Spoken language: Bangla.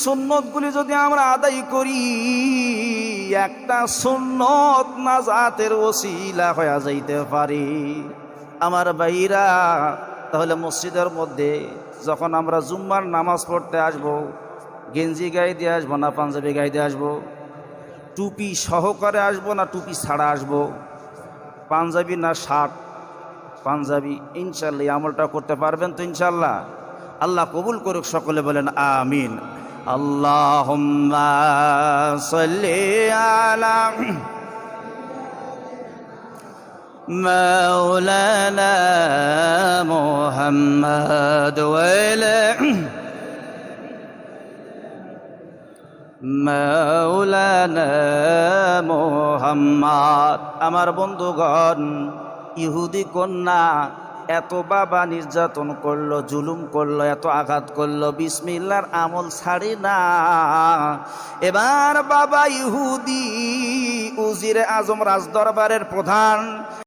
সুন্নতগুলি যদি আমরা আদায় করি, একটা সুন্নত নাজাতের ওসিলা হয়ে যাইতে পারে। আমার ভাইরা, তাহলে মসজিদের মধ্যে যখন আমরা জুম্মার নামাজ পড়তে আসব, গেঞ্জি গায়ে দিয়ে আসবো না পাঞ্জাবি গায়ে দিয়ে আসবো? টুপি সহকারে আসবো না টুপি ছাড়া আসবো? পাঞ্জাবি না শার্ট? পাঞ্জাবি। ইনশাল্লাহ এই আমলটা করতে পারবেন তো? ইনশাল্লাহ আল্লাহ কবুল করুক, সকলে বলেন আমিন। আল্লাহুম্মা সাল্লি আলা মাওলানা মুহাম্মদ ওয়া আলা মাওলানা মুহাম্মদ। আমার বন্ধুগণ, ইহুদি কন্যা এত বাবা নির্যাতন করলো, জুলুম করলো, এত আঘাত করলো, বিসমিল্লাহর আমল ছাড়ি না। এবার বাবা ইহুদি উজিরে আজম রাজদরবারের প্রধান